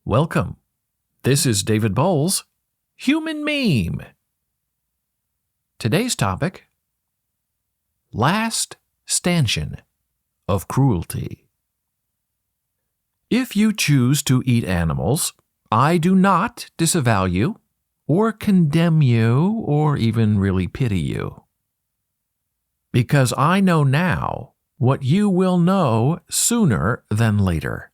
Welcome. This is David Boles, Human Meme. Today's topic, Last Stanchion of Cruelty. If you choose to eat animals, I do not disavow you, or condemn you, or even really pity you. Because I know now what you will know sooner than later.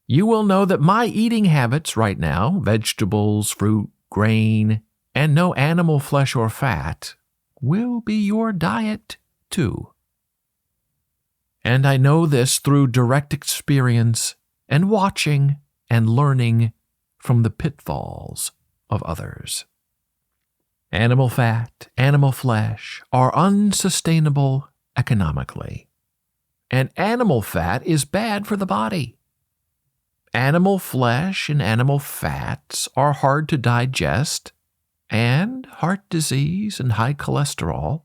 You will know that my eating habits right now, vegetables, fruit, grain, and no animal flesh or fat, will be your diet too. And I know this through direct experience and watching and learning from the pitfalls of others. Animal fat, animal flesh are unsustainable economically. And animal fat is bad for the body. Animal flesh and animal fats are hard to digest, and heart disease and high cholesterol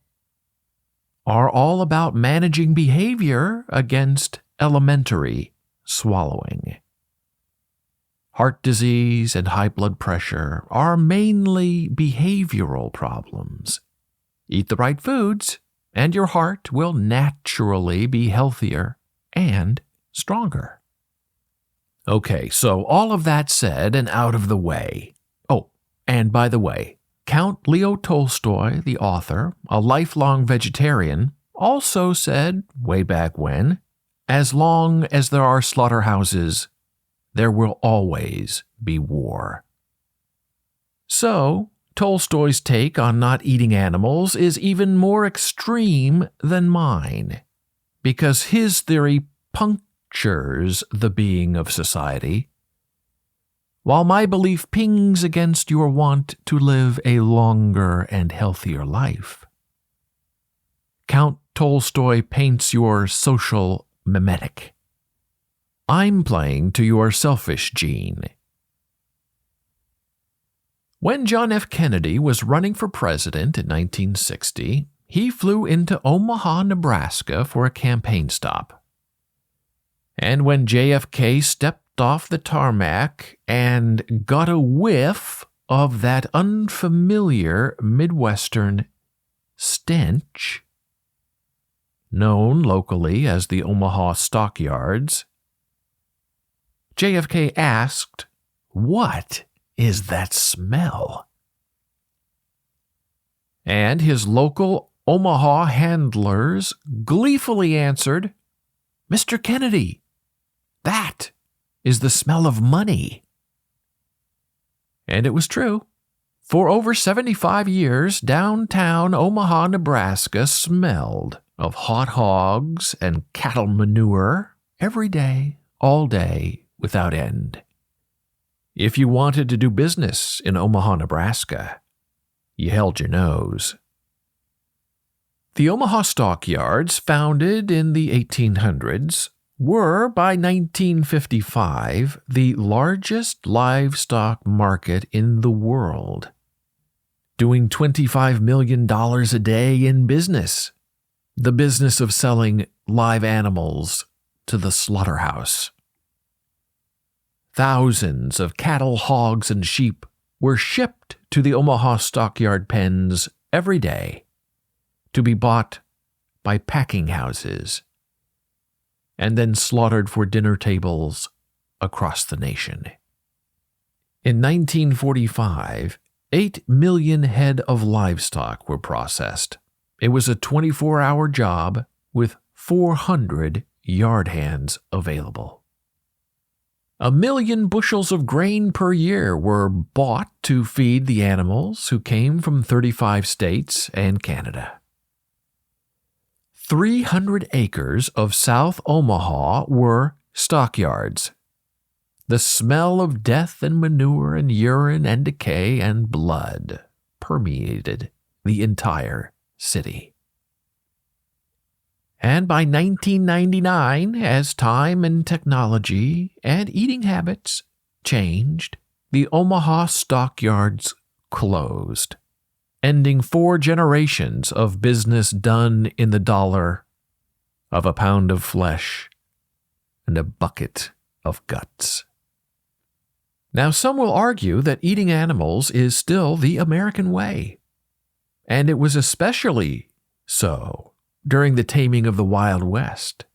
are all about managing behavior against elementary swallowing. Heart disease and high blood pressure are mainly behavioral problems. Eat the right foods, and your heart will naturally be healthier and stronger. Okay, so all of that said and out of the way. Oh, and by the way, Count Leo Tolstoy, the author, a lifelong vegetarian, also said, way back when, as long as there are slaughterhouses, there will always be war. So, Tolstoy's take on not eating animals is even more extreme than mine, because his theory punctures the being of society, while my belief pings against your want to live a longer and healthier life. Count Tolstoy paints your social mimetic. I'm playing to your selfish gene. When John F. Kennedy was running for president in 1960, he flew into Omaha, Nebraska for a campaign stop. And when JFK stepped off the tarmac and got a whiff of that unfamiliar Midwestern stench, known locally as the Omaha Stockyards, JFK asked, "What is that smell?" And his local Omaha handlers gleefully answered, "Mr. Kennedy, that is the smell of money." And it was true. For over 75 years, downtown Omaha, Nebraska smelled of hot hogs and cattle manure every day, all day, without end. If you wanted to do business in Omaha, Nebraska, you held your nose. The Omaha Stockyards, founded in the 1800s, were, by 1955, the largest livestock market in the world, doing $25 million a day in business, the business of selling live animals to the slaughterhouse. Thousands of cattle, hogs, and sheep were shipped to the Omaha Stockyard pens every day to be bought by packing houses and then slaughtered for dinner tables across the nation. In 1945, 8 million head of livestock were processed. It was a 24-hour job with 400 yard hands available. 1 million bushels of grain per year were bought to feed the animals who came from 35 states and Canada. 300 acres of South Omaha were stockyards. The smell of death and manure and urine and decay and blood permeated the entire city. And by 1999, as time and technology and eating habits changed, the Omaha Stockyards closed, ending 4 generations of business done in the dollar of a pound of flesh and a bucket of guts. Now, some will argue that eating animals is still the American way, and it was especially so during the taming of the Wild West,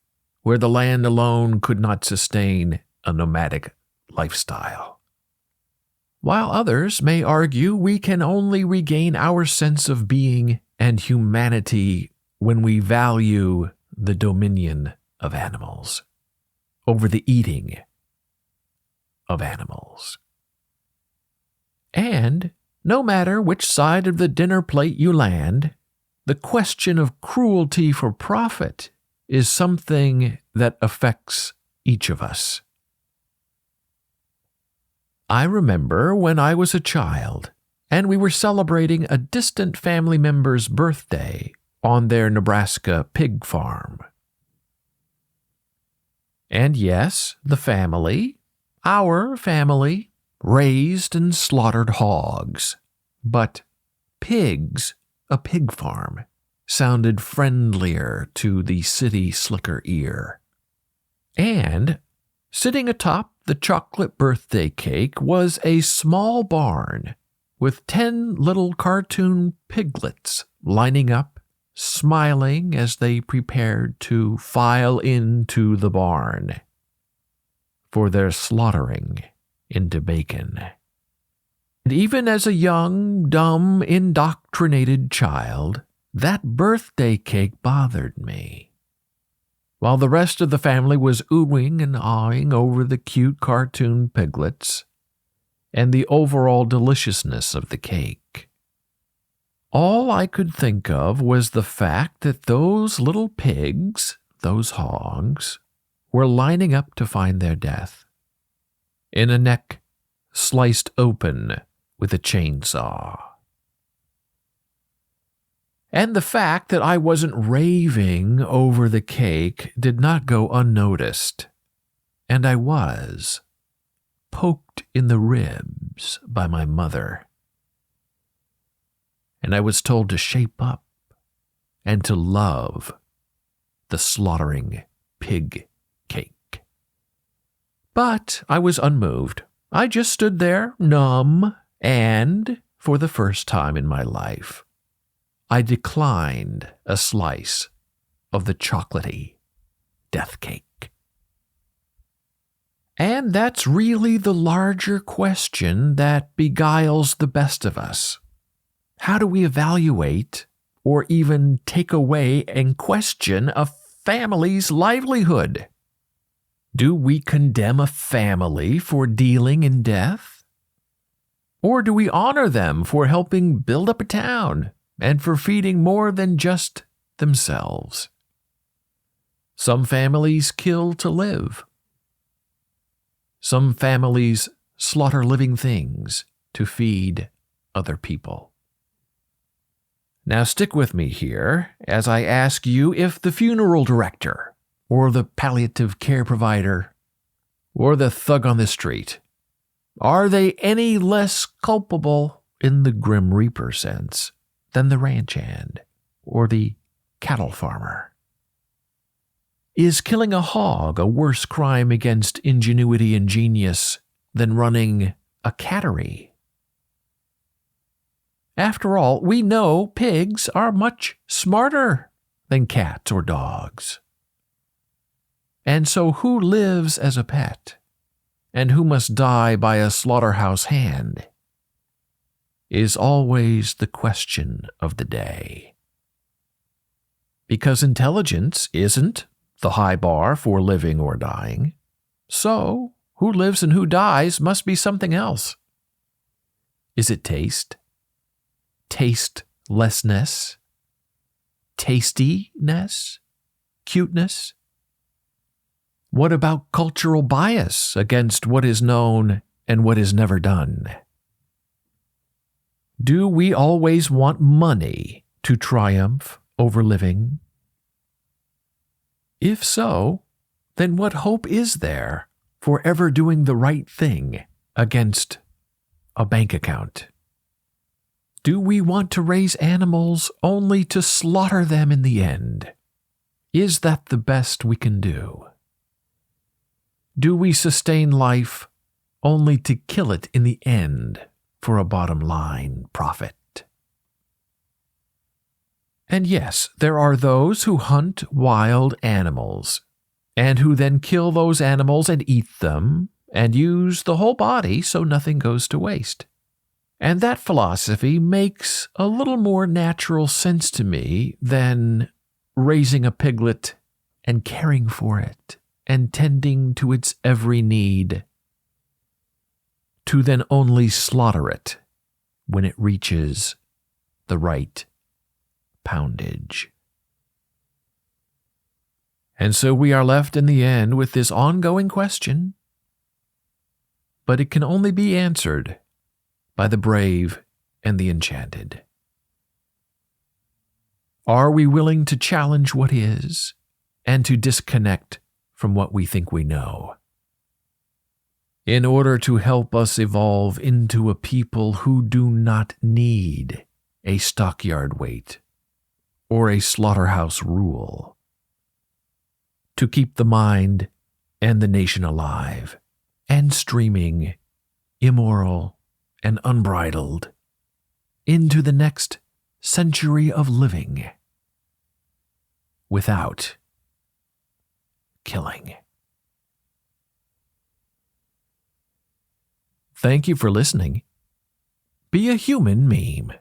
where the land alone could not sustain a nomadic lifestyle. While others may argue we can only regain our sense of being and humanity when we value the dominion of animals over the eating of animals. And no matter which side of the dinner plate you land, the question of cruelty for profit is something that affects each of us. I remember when I was a child and we were celebrating a distant family member's birthday on their Nebraska pig farm. And yes, the family, our family, raised and slaughtered hogs, but pigs, a pig farm, sounded friendlier to the city slicker ear. And sitting atop the chocolate birthday cake was a small barn with 10 little cartoon piglets lining up, smiling as they prepared to file into the barn for their slaughtering into bacon. And even as a young, dumb, indoctrinated child, that birthday cake bothered me. While the rest of the family was oohing and awing over the cute cartoon piglets and the overall deliciousness of the cake, all I could think of was the fact that those little pigs, those hogs, were lining up to find their death in a neck sliced open with a chainsaw. And the fact that I wasn't raving over the cake did not go unnoticed, and I was poked in the ribs by my mother. And I was told to shape up and to love the slaughtering pig cake. But I was unmoved. I just stood there, numb, and, for the first time in my life, I declined a slice of the chocolatey death cake. And that's really the larger question that beguiles the best of us. How do we evaluate or even take away and question a family's livelihood? Do we condemn a family for dealing in death? Or do we honor them for helping build up a town and for feeding more than just themselves? Some families kill to live. Some families slaughter living things to feed other people. Now stick with me here as I ask you if the funeral director, or the palliative care provider, or the thug on the street, are they any less culpable in the Grim Reaper sense than the ranch hand or the cattle farmer? Is killing a hog a worse crime against ingenuity and genius than running a cattery? After all, we know pigs are much smarter than cats or dogs. And so who lives as a pet, and who must die by a slaughterhouse hand, is always the question of the day. Because intelligence isn't the high bar for living or dying, so who lives and who dies must be something else. Is it taste? Tastelessness? Tastiness? Cuteness? What about cultural bias against what is known and what is never done? Do we always want money to triumph over living? If so, then what hope is there for ever doing the right thing against a bank account? Do we want to raise animals only to slaughter them in the end? Is that the best we can do? Do we sustain life only to kill it in the end for a bottom line profit. And yes, there are those who hunt wild animals, and who then kill those animals and eat them, and use the whole body so nothing goes to waste. And that philosophy makes a little more natural sense to me than raising a piglet and caring for it and tending to its every need, to then only slaughter it when it reaches the right poundage. And so we are left in the end with this ongoing question, but it can only be answered by the brave and the enchanted. Are we willing to challenge what is and to disconnect from what we think we know, in order to help us evolve into a people who do not need a stockyard weight or a slaughterhouse rule to keep the mind and the nation alive and streaming, immoral and unbridled, into the next century of living without killing? Thank you for listening. Be a human meme.